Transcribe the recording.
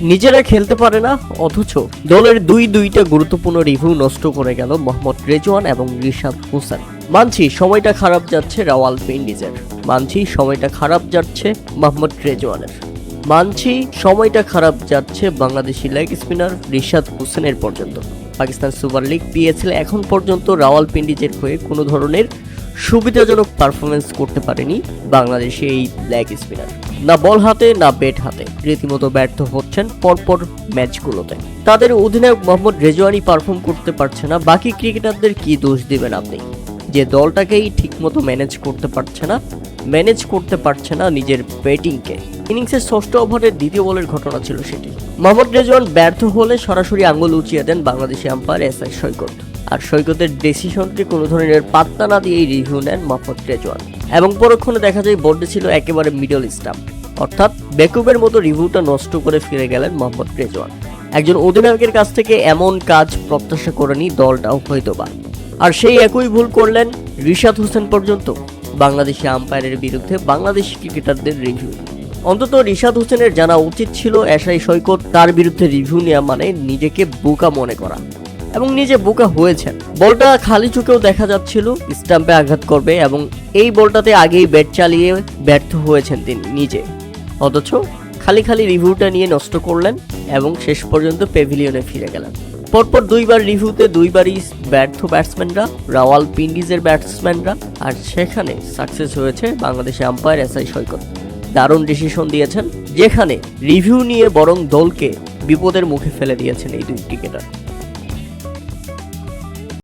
নিজেরা খেলতে পারে না, অথচ দলের দুইটা গুরুত্বপূর্ণ রিভিউ নষ্ট করে গেল মোহাম্মদ রেজওয়ান এবং রিশাদ হোসেন। মানছি সময়টা খারাপ যাচ্ছে রাওয়ালপিন্ডিজের, মানছি সময়টা খারাপ যাচ্ছে মোহাম্মদ রেজওয়ানের, মানছি সময়টা খারাপ যাচ্ছে বাংলাদেশি লেগ স্পিনার রিশাদ হোসেনের পর্যন্ত। পাকিস্তান সুপার লিগ পিএসএল এখন পর্যন্ত রাওয়ালপিন্ডিজের হয়ে কোনো ধরনের সুবিধাজনক পারফরমেন্স করতে পারেনি বাংলাদেশি এই লেগ স্পিনার। না বল হাতে না ব্যাট হাতে, রীতিমতো ব্যর্থ হচ্ছেন পরপর ম্যাচগুলোতে। তাদের অধিনায়ক মোহাম্মদ রেজওয়ানই পারফর্ম করতে পারছে না, বাকি ক্রিকেটারদের কি দোষ দিবেন আপনি, যে দলটাকেই ঠিকমতো ম্যানেজ করতে পারছে না নিজের ব্যাটিংকে। ইনিংসের ষষ্ঠ ওভারের দ্বিতীয় বলের ঘটনা ছিল সেটি। মোহাম্মদ রেজওয়ান ব্যর্থ হলে সরাসরি আঙ্গুল উঁচিয়ে দেন বাংলাদেশি আম্পায়ার এসআই সৈকত, আর সৈকতের ডিসিশনটি কোনো ধরনের পাত্তা না দিয়েই রিভিউ নেন মোহাম্মদ রেজওয়ান, এবং পরক্ষণে দেখা যায় বোর্ডে ছিল একেবারে মিডল স্টাম্প, অর্থাৎ বেকুবের মতো রিভিউটা নষ্ট করে ফিরে গেলেন মোহাম্মদ রেজওয়ান। একজন অধিনায়কের কাছ থেকে এমন কাজ প্রত্যাশা করেনি দলটাও হয়তোবা, আর সেই একই ভুল করলেন রিশাদ হোসেন পর্যন্ত বাংলাদেশি আম্পায়ারের বিরুদ্ধে বাংলাদেশি ক্রিকেটারদের রিভিউ। অন্তত রিশাদ হোসেনের জানা উচিত ছিল এসআই সৈকত তার বিরুদ্ধে রিভিউ নেওয়া মানে নিজেকে বোকা মনে করা, এবং নিজে বোকা হয়েছেন। বলটা খালি চোখেও দেখা যাচ্ছিল স্টাম্পে আঘাত করবে, এবং এই বলটাতে আগেই ব্যাট চালিয়ে ব্যর্থ হয়েছেন তিনি নিজে, অথচ খালি রিভিউটা নিয়ে নষ্ট করলেন এবং শেষ পর্যন্ত প্যাভিলিয়নে ফিরে গেলেন। পরপর দুইবার রিভিউতে দুইবারই ব্যর্থ ব্যাটসম্যানরা, রাওয়ালপিন্ডিজের ব্যাটসম্যানরা, আর সেখানে সাকসেস হয়েছে বাংলাদেশি আম্পায়ার এসআই সৈকত। দারুণ ডিসিশন দিয়েছেন, যেখানে রিভিউ নিয়ে বরং দলকে বিপদের মুখে ফেলে দিয়েছেন এই দুই ক্রিকেটার।